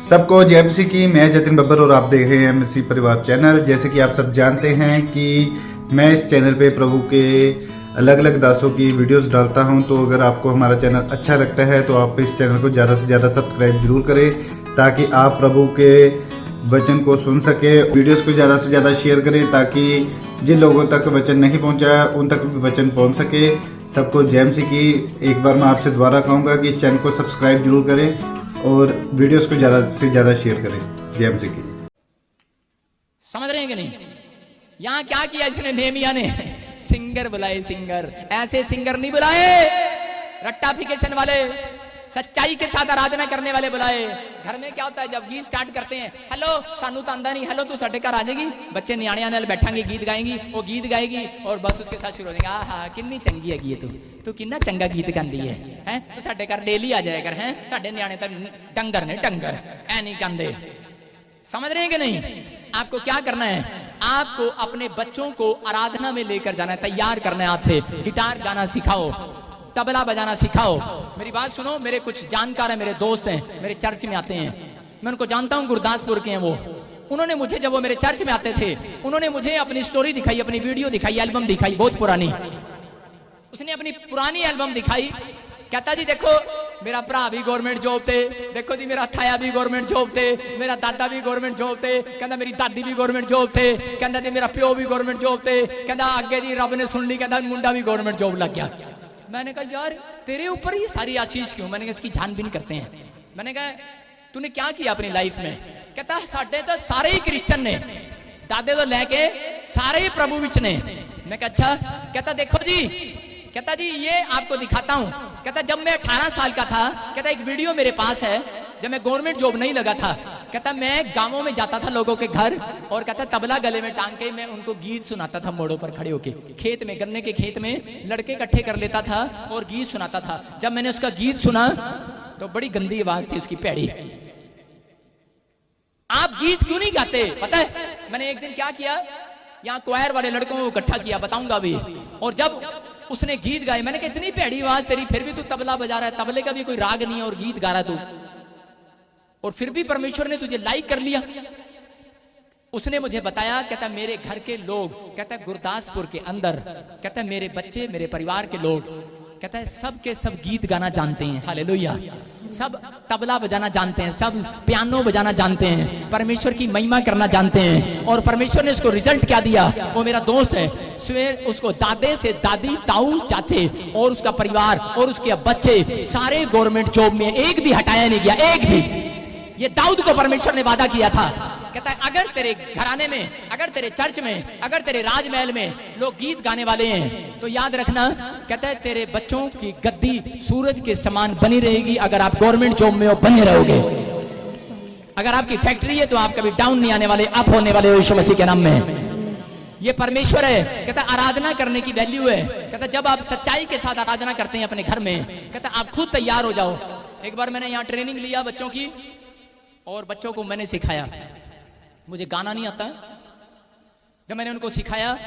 सबको जय मसीह की। मैं जतिन बब्बर और आप देख रहे हैं मसीह परिवार चैनल। जैसे कि आप सब जानते हैं कि मैं इस चैनल पे प्रभु के अलग अलग दासों की वीडियोस डालता हूं, तो अगर आपको हमारा चैनल अच्छा लगता है तो आप इस चैनल को ज़्यादा से ज़्यादा सब्सक्राइब जरूर करें, ताकि आप प्रभु के वचन को सुन सके। वीडियोस को ज़्यादा से ज़्यादा शेयर करें, ताकि जिन लोगों तक वचन नहीं पहुंचा उन तक भी वचन पहुंच सके। सबको जय मसीह की। एक बार मैं आपसे दोबारा कहूँगा कि इस चैनल को सब्सक्राइब जरूर करें और वीडियोस को ज़्यादा से ज़्यादा शेयर करें। जय मसीह की। समझ रहे हैं कि नहीं? यहाँ क्या किया इसने, नेहमिया ने सिंगर बुलाए। सिंगर ऐसे सिंगर नहीं बुलाए, रट्टाफिकेशन वाले, सच्चाई के साथ आराधना करने वाले बुलाए। घर में क्या होता है, जब गीत स्टार्ट करते हैं, हेलो सानू तो आंदा नहीं, हेलो तू साडे घर आ जाएगी, बच्चे न्याणियां नाल बैठांगे, गीत गाएंगी, वो गीत गाएगी और बस उसके साथ शुरू हो जाएगा। आहा किन्नी चंगी हैगी तू किन्ना चंगा गीत गांदी है, हैं तू साडे घर डेली आ जाया कर, हैं साडे न्याणे तो डंगर ने डंगर ऐ नहीं गांदे। समझ रहे हैं कि नहीं? आपको क्या करना है, आपको अपने बच्चों को आराधना में लेकर जाना है, तैयार करना है। आज से गिटार गाना सिखाओ, तबला बजाना सिखाओ। मेरी बात सुनो, मेरे कुछ जानकार हैं, मेरे दोस्त हैं, मेरे चर्च में आते हैं, मैं उनको जानता हूं, गुरदासपुर के हैं वो। उन्होंने मुझे, जब वो मेरे चर्च में आते थे, उन्होंने मुझे अपनी स्टोरी दिखाई, अपनी वीडियो दिखाई, एल्बम दिखाई, बहुत पुरानी। उसने अपनी पुरानी एल्बम दिखाई, कहता जी देखो मेरा भरा भी गवर्नमेंट जॉब थे, देखो जी मेरा थाया भी गवर्नमेंट जॉब थे, मेरा दादा भी गवर्नमेंट जॉब थे, कहता मेरी दादी भी गवर्नमेंट जॉब थे, कहता जी मेरा प्यो भी गवर्नमेंट जॉब थे, कहता आगे जी रब ने सुन ली, कहता मुंडा भी गवर्नमेंट जॉब लग गया। मैंने कहा यार तेरे ऊपर ये सारी आशीष क्यों? मैंने कहा इसकी छानबीन करते हैं। मैंने कहा तूने क्या किया अपनी लाइफ में? कहता साढ़े तो सारे ही क्रिश्चियन ने, दादे तो लेके सारे ही प्रभु विच ने। मैं कहा अच्छा। कहता देखो जी, कहता जी ये आपको दिखाता हूं। कहता जब मैं 18 साल का था, कहता एक वीडियो मेरे पास है, जब मैं गवर्नमेंट जॉब नहीं लगा था, कहता मैं गांवों में जाता था लोगों के घर, और कहता तबला गले में टांग के मैं उनको गीत सुनाता था, मोड़ों पर खड़े होके, खेत में, गन्ने के खेत में लड़के इकट्ठे कर लेता था और गीत सुनाता था। जब मैंने उसका गीत सुना तो बड़ी गंदी आवाज थी उसकी, पैड़ी। आप गीत क्यों नहीं गाते? पता है मैंने एक दिन क्या किया, यहाँ क्वायर वाले लड़कों को इकट्ठा किया, बताऊंगा अभी। और जब उसने गीत गाए, मैंने कहा इतनी पैड़ी आवाज तेरी, फिर भी तू तबला बजा रहा है, तबले का भी कोई राग नहीं है और गीत गा रहा तू, और फिर भी परमेश्वर ने तुझे लाइक कर लिया। उसने मुझे बताया, कहता मेरे घर के लोग, कहता गुरदासपुर के अंदर, कहता मेरे बच्चे, मेरे परिवार के लोग, कहता है सब के सब गीत गाना जानते हैं, हालेलुया, सब तबला बजाना जानते हैं, सब पियानो बजाना जानते हैं, परमेश्वर की महिमा करना जानते हैं। और परमेश्वर ने उसको रिजल्ट क्या दिया? वो मेरा दोस्त है, स्वेर उसको दादे से दादी, ताऊ, चाचे और उसका परिवार और उसके बच्चे सारे गवर्नमेंट जॉब में, एक भी हटाया नहीं गया, एक भी। ये दाऊद को परमेश्वर ने वादा किया था, कहता है अगर तेरे घराने में, अगर तेरे चर्च में, अगर तेरे राजमहल में लोग गीत गाने वाले हैं तो याद रखना, कहता है तेरे बच्चों की गद्दी सूरज के समान बनी रहेगी अगर आप गवर्नमेंट जॉब में हो, बने रहोगे। अगर आपकी फैक्ट्री है तो आप कभी डाउन नहीं आने वाले, अप होने वाले यीशु मसीह के नाम में। ये परमेश्वर है। कहता आराधना करने की वैल्यू है। कहता जब आप सच्चाई के साथ आराधना करते हैं अपने घर में, कहता आप खुद तैयार हो जाओ। एक बार मैंने यहाँ ट्रेनिंग लिया बच्चों की, और बच्चों को मैंने सिखाया, मुझे गाना नहीं आता। जब मैंने उनको सिखाया,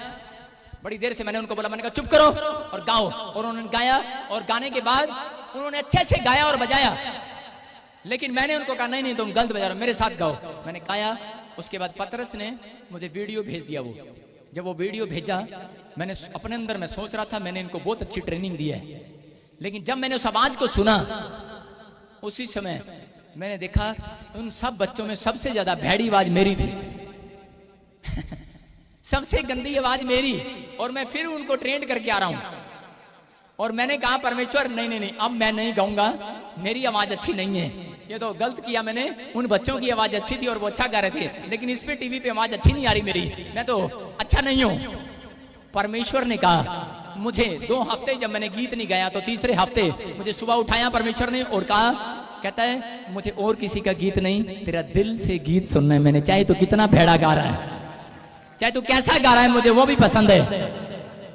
बड़ी देर से मैंने उनको बोला, मैंने कहा चुप करो और गाओ, और उन्होंने गाया, और गाने के बाद उन्होंने अच्छे से गाया और बजाया। लेकिन मैंने उनको कहा नहीं नहीं तुम गलत बजा रहे हो, मेरे साथ गाओ। मैंने गाया, उसके बाद पतरस ने मुझे वीडियो भेज दिया। वो जब वो वीडियो भेजा, मैंने अपने अंदर में सोच रहा था मैंने इनको बहुत अच्छी ट्रेनिंग दी है, लेकिन जब मैंने उस आवाज को सुना, उसी समय मैंने देखा उन सब बच्चों में सबसे ज्यादा भैड़ी आवाज मेरी थी सबसे गंदी आवाज मेरी। और मैं फिर उनको ट्रेंड करके आ रहा हूं, और मैंने कहा परमेश्वर नहीं नहीं नहीं, अब मैं नहीं गाऊंगा, मेरी आवाज अच्छी नहीं है। ये तो गलत किया मैंने। उन बच्चों की आवाज अच्छी थी और वो अच्छा गा रहे थे, लेकिन इस पे टीवी पे आवाज अच्छी नहीं आ रही मेरी, मैं तो अच्छा नहीं हूं। परमेश्वर ने कहा मुझे 2 हफ्ते जब मैंने गीत नहीं गाया, तो तीसरे हफ्ते मुझे सुबह उठाया परमेश्वर ने और कहा, कहता है मुझे और किसी का गीत नहीं, तेरा दिल से गीत सुनना है मैंने, चाहे तो कितना भेड़ा गा रहा है, चाहे तू कैसा गा रहा है, मुझे वो भी पसंद है।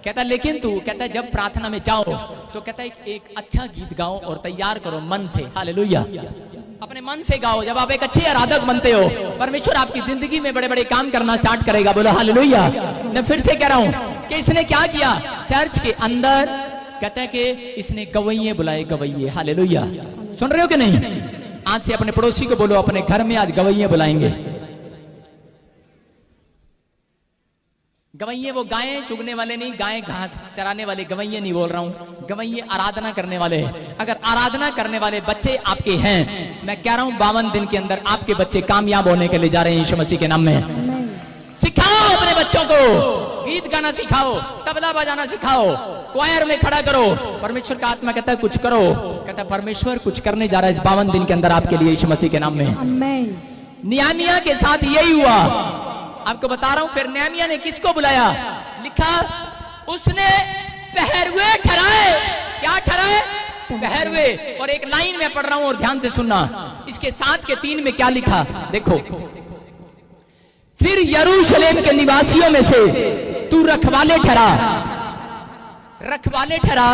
कहता लेकिन तू, कहता है जब प्रार्थना में जाओ तो कहता है एक अच्छा गीत गाओ और तैयार करो मन से, हालेलुया, अपने मन से गाओ। जब आप एक अच्छे आराधक बनते हो, परमेश्वर आपकी जिंदगी में बड़े बड़े काम करना स्टार्ट करेगा। बोलो हालेलुया। मैं फिर से कह रहा हूं कि इसने क्या किया चर्च के अंदर, कहता है कि इसने गवैये बुलाए, गवैये, हालेलुया। सुन रहे हो कि नहीं? आज से अपने पड़ोसी को बोलो अपने घर में आज गवैये बुलाएंगे। गवैये वो गायें चुगने वाले नहीं, गायें घास चराने वाले गवैये नहीं बोल रहा हूं। गवैये आराधना करने वाले हैं। अगर आराधना करने वाले बच्चे आपके हैं, मैं कह रहा हूं 52 दिन के अंदर आपके बच्चे कामयाब होने के लिए जा रहे हैं यीशु मसीह के नाम में। सिखाओ अपने बच्चों को, गीत गाना सिखाओ, तबला बजाना सिखाओ, क्वायर में खड़ा करो। परमेश्वर का आत्मा कहता है कुछ करो, कहता है परमेश्वर कुछ करने जा रहा है इस 52 दिन के अंदर आपके लिए यीशु मसीह के नाम में। नियामिया के साथ यही हुआ, आपको बता रहा हूं। फिर नेहमिया ने किसको बुलाया? लिखा उसने पहरुए ठहराए। क्या ठहराए? पहरुए। और एक लाइन में पढ़ रहा हूं और ध्यान से सुनना, इसके 7 के 3 में क्या लिखा देखो। फिर यरूशलेम के निवासियों में से तू रखवाले ठहरा, रखवाले ठहरा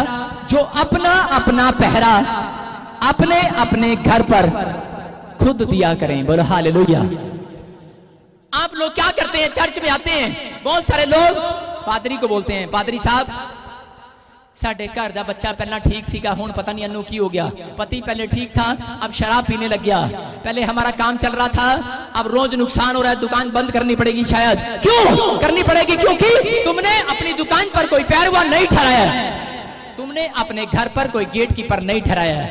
जो अपना अपना पहरा अपने अपने घर पर खुद दिया करें। बोलो हालेलुया। आप लोग क्या करते हैं? चर्च में आते हैं, बहुत सारे लोग पादरी को बोलते हैं, पादरी साहब साडे घर दा बच्चा पहला ठीक सीगा, हुण पता नहीं अनु की हो गया। पति पहले ठीक था, अब शराब पीने लग गया। पहले हमारा काम चल रहा था, अब रोज नुकसान हो रहा है, दुकान बंद करनी पड़ेगी शायद। क्यों करनी पड़ेगी? क्योंकि तुमने अपनी दुकान पर कोई पहरुआ नहीं ठहराया, तुमने अपने घर पर कोई गेट कीपर नहीं ठहराया।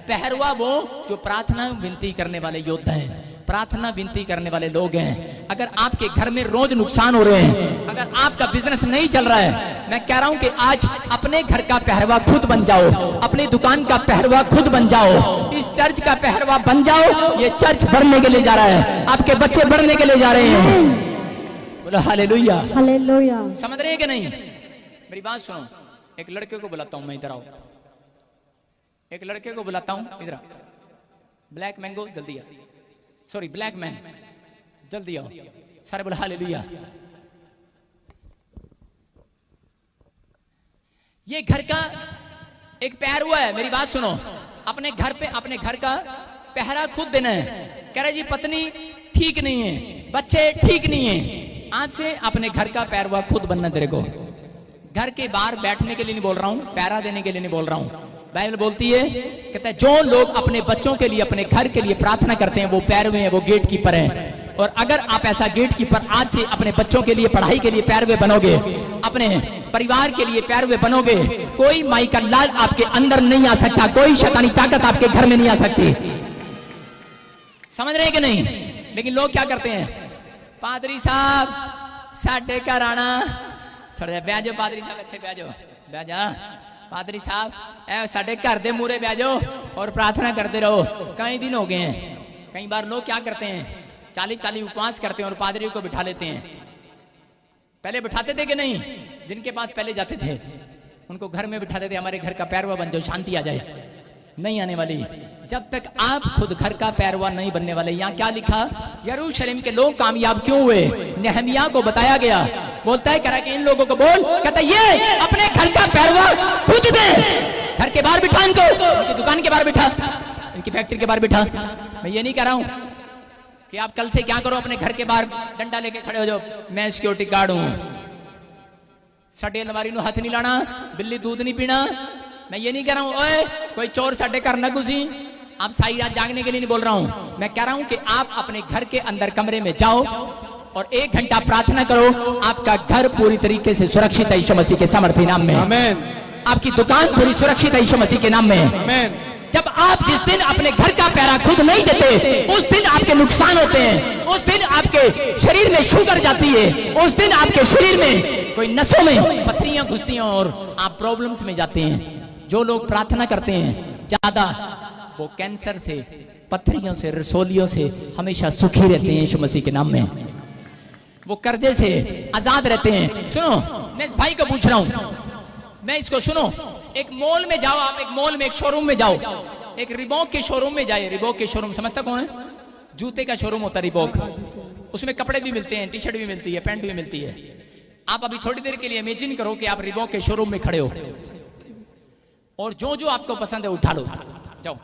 पहरुआ वो जो प्रार्थना विनती करने वाले योद्धा हैं, प्रार्थना विनती करने वाले लोग हैं। अगर आपके घर में रोज नुकसान हो रहे हैं, अगर आपका बिजनेस नहीं चल रहा है, मैं कह रहा हूं कि आज अपने घर का पहरवा खुद बन जाओ, अपनी दुकान का पहरवा खुद बन जाओ, इस चर्च का पहरवा बन जाओ। ये चर्च बढ़ने के लिए जा रहा है, आपके बच्चे बढ़ने के लिए जा रहे हैं। बोलो हालेलुया, हालेलुया। समझ रहे हैं कि नहीं? मेरी बात सुनो। एक लड़के को बुलाता हूं मैं, इधर आओ। एक लड़के को बुलाता हूं, इधर आओ। ब्लैक मैंगो जल्दी आ, सॉरी ब्लैक मैन जल्दी आओ। सारे बोलो हालेलुया। ये घर का एक पहरुआ है। मेरी बात सुनो, अपने घर पे अपने घर का पहरा खुद देना है। कह रहे जी पत्नी ठीक नहीं है, बच्चे ठीक नहीं है, आज से अपने घर का पहरुआ खुद बनना तेरे को। घर के बाहर बैठने के लिए नहीं बोल रहा हूं, पहरा देने के लिए नहीं बोल रहा हूं। बाइबल बोलती है, कहता है जो लोग अपने बच्चों के लिए अपने घर के लिए प्रार्थना करते हैं वो पैरवे हैं, वो गेट कीपर हैं। और अगर आप ऐसा गेट कीपर आज से अपने बच्चों के लिए पढ़ाई के लिए पैरवे बनोगे, अपने परिवार के लिए पैरवे बनोगे, कोई माई का लाल आपके अंदर नहीं आ सकता, कोई शैतानी ताकत आपके घर में नहीं आ सकती। समझ रहे हैं कि नहीं? लेकिन लोग क्या करते हैं? पादरी साहब साडे घर आना, थोड़ा बह जाओ पादरी साहब, इत्थे बह जाओ, बह जा पादरी साहब, ऐ साडे घर दे मूरे बह जाओ और प्रार्थना करते रहो। कई दिन हो गए हैं। कई बार लोग क्या करते हैं, 40-40 उपवास करते हैं और पादरी को बिठा लेते हैं। पहले बिठाते थे कि नहीं? जिनके पास पहले जाते थे उनको घर में बिठाते थे, हमारे घर का पैरवा बन जाओ, शांति आ जाए। नहीं आने वाली जब तक आप खुद घर का पैरवा नहीं बनने वाले। यहाँ क्या लिखा? यरूशलेम के लोग कामयाब क्यों हुए? नेहमिया को बताया गया, बोलता है करा कि इन लोगों को बोल, कहता है ये अपने घर का पैरवा खुद दे, घर के बाहर बिठा इनको, इनकी दुकान के बाहर बिठा, इनकी फैक्ट्री के बाहर बिठा। मैं ये नहीं कह रहा हूं कि आप कल से क्या करो, अपने घर के बाहर डंडा लेके खड़े हो जाओ, मैं सिक्योरिटी गार्ड हूं, साडे अलमारी नु हाथ नहीं लाना, बिल्ली दूध नहीं पीना। मैं ये नहीं कह रहा हूं ओए कोई चोर साडे घर न घुसी, आप सारी रात जागने के लिए नहीं बोल रहा हूं। मैं कह रहा हूं कि आप अपने घर के अंदर कमरे में जाओ और 1 घंटा प्रार्थना करो, आपका घर पूरी तरीके से सुरक्षित है यीशु मसीह के सामर्थ्य नाम में। आमीन। आपकी दुकान पूरी सुरक्षित है यीशु मसीह के नाम में। आमीन। जब आप जिस दिन अपने घर का पैरा खुद नहीं देते, उस दिन आपके नुकसान होते हैं, उस दिन आपके शरीर में शुगर जाती है, उस दिन आपके शरीर में कोई नसों में पथरियां घुसती हैं और आप प्रॉब्लम्स में जाते हैं। जो लोग प्रार्थना करते हैं ज्यादा, वो कैंसर से, पथरियों से, रसोलियों से हमेशा सुखी रहते हैं यीशु मसीह के नाम में। वो कर्जे से आजाद रहते हैं। सुनो, मैं इस भाई को पूछ रहा हूं, मैं इसको सुनो, एक मॉल में जाओ, आप एक मॉल में, एक शोरूम में जाओ, एक रिबॉक के शोरूम में जाइए। रिबॉक के शोरूम समझता कौन है? जूते का शोरूम होता है रिबॉक, उसमें कपड़े भी मिलते हैं, टी शर्ट भी मिलती है, पैंट भी मिलती है। आप अभी थोड़ी देर के लिए इमेजिन करो कि आप रिबॉक के शोरूम में खड़े हो और जो जो आपको पसंद है उठा लो, जाओ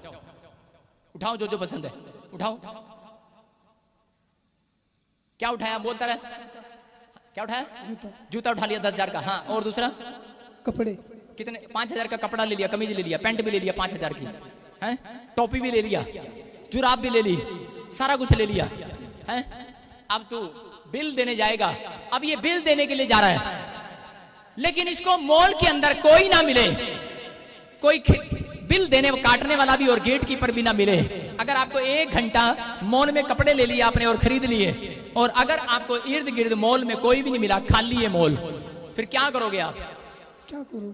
उठाओ, जो जो पसंद है उठाओ। क्या उठाया? बोलता रहे, क्या उठाया? जूता उठा लिया 10,000 का। हाँ, और दूसरा कपड़े कितने? 5,000 का कपड़ा ले लिया, कमीज ले लिया, पैंट भी ले लिया 5,000 की, हैं, टोपी भी ले लिया। जुराब भी ले ली, सारा कुछ ले लिया है। अब तू बिल देने जाएगा, अब ये बिल देने के लिए जा रहा है, लेकिन इसको मॉल के अंदर कोई ना मिले, कोई बिल देने काटने वाला भी और गेट कीपर भी ना मिले। अगर आपको 1 घंटा मॉल में कपड़े ले लिए आपने और खरीद लिए, और अगर आपको इर्द गिर्द मॉल में कोई भी नहीं मिला, खाली है मॉल, फिर क्या करोगे आप? क्या करूँ?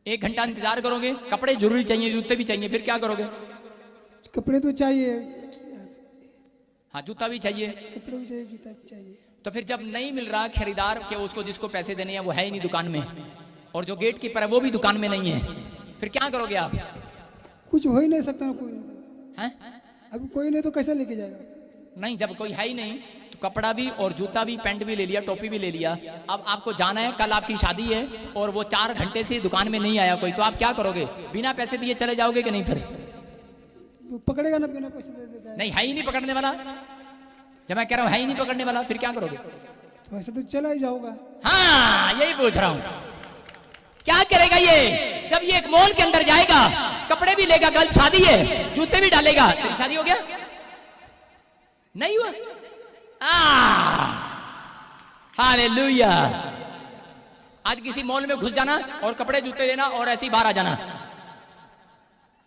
1 घंटा इंतजार करोगे, कपड़े जरूरी चाहिए, जूते भी चाहिए, फिर क्या करोगे? कपड़े तो चाहिए, हाँ जूता भी चाहिए, कपड़े भी चाहिए, जूता भी चाहिए। तो फिर जब नहीं मिल रहा खरीदार के, उसको जिसको पैसे देने हैं वो है ही नहीं दुकान में, और जो गेट कीपर है वो भी दुकान में नहीं है, फिर क्या करोगे आप? कुछ हो ही नहीं सकता ना, कोई नहीं हैं? अभी कोई नहीं तो कैसे लेके जाएगा? नहीं, जब कोई है ही नहीं तो कपड़ा भी और जूता भी, पैंट भी ले लिया, टोपी भी ले लिया। अब आपको जाना है, कल आपकी शादी है और वो 4 घंटे से दुकान में नहीं आया कोई, तो आप क्या करोगे? बिना पैसे दिए चले जाओगे कि नहीं? फिर वो पकड़ेगा ना बिना पैसे दे? नहीं, है ही नहीं पकड़ने वाला। जब मैं कह रहा हूं है ही नहीं पकड़ने वाला, फिर क्या करोगे? तो ऐसे तो चला ही जाऊंगा। हाँ, यही पूछ रहा हूं, क्या करेगा ये? जब ये एक मॉल के अंदर जाएगा, कपड़े भी लेगा, कल शादी है, जूते भी डालेगा, फिर शादी हो गया? नहीं हुआ। हालेलुया। आज किसी मॉल में घुस जाना और कपड़े जूते लेना और ऐसे ही बाहर आ जाना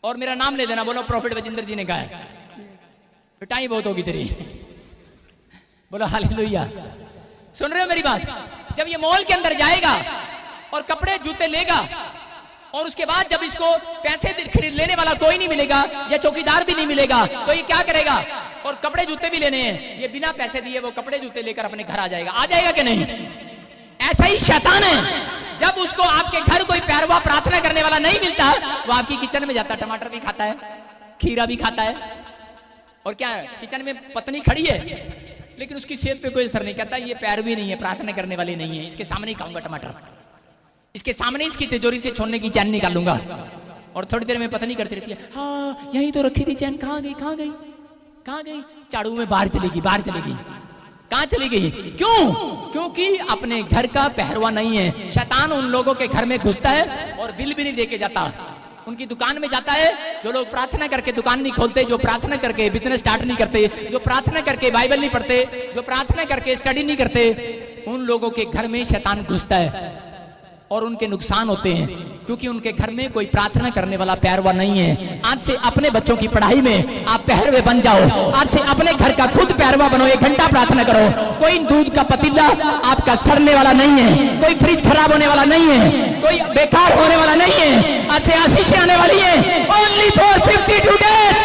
और मेरा नाम ले देना, बोलो प्रॉफिट बजिंदर जी ने कहा है, पिटाई बहुत होगी तेरी। बोलो हालेलुया। सुन रहे हो मेरी बात? जब ये मॉल के अंदर जाएगा और कपड़े जूते लेगा, और उसके बाद जब इसको पैसे खरीद लेने वाला कोई नहीं मिलेगा या चौकीदार भी नहीं मिलेगा, तो ये क्या करेगा? और कपड़े जूते भी लेने हैं, ये बिना पैसे दिए वो कपड़े जूते लेकर अपने घर आ जाएगा। आ जाएगा कि नहीं? ऐसा ही शैतान है, जब उसको आपके घर कोई पैरवा प्रार्थना करने वाला नहीं मिलता, वो आपकी किचन में जाता, टमाटर भी खाता है, खीरा भी खाता है, और क्या किचन में पत्नी खड़ी है लेकिन उसकी सेहत पे कोई असर नहीं करता। ये पैरवी नहीं है, प्रार्थना करने वाली नहीं है, इसके सामने ही खाऊंगा टमाटर, इसके सामने इसकी तिजोरी से छोड़ने की चैन निकालूंगा। और थोड़ी देर में पत्नी करती रहती है, हाँ यही तो रखी थी चैन, कहाँ गई, कहाँ गई, कहाँ गई? झाड़ू में बाहर चलेगी, बाहर चलेगी। कहाँ चली गई? क्यों? क्योंकि अपने घर का पहरवा नहीं है। शैतान उन लोगों के घर में घुसता है और बिल भी नहीं देके जाता, उनकी दुकान में जाता है। जो लोग प्रार्थना करके दुकान नहीं खोलते, जो प्रार्थना करके बिजनेस स्टार्ट नहीं करते, जो प्रार्थना करके बाइबल नहीं पढ़ते, जो प्रार्थना करके स्टडी नहीं करते, उन लोगों के घर में शैतान घुसता है और उनके नुकसान होते हैं, क्योंकि उनके घर में कोई प्रार्थना करने वाला पैरवा नहीं है। आज से अपने बच्चों की पढ़ाई में आप पैरवे बन जाओ। आज से अपने घर का खुद पैरवा बनो, 1 घंटा प्रार्थना करो। कोई दूध का पतीला आपका सड़ने वाला नहीं है, कोई फ्रिज खराब होने वाला नहीं है, कोई बेकार होने वाला नहीं है। आज से आशीषें आने वाली है। Only for 52 days.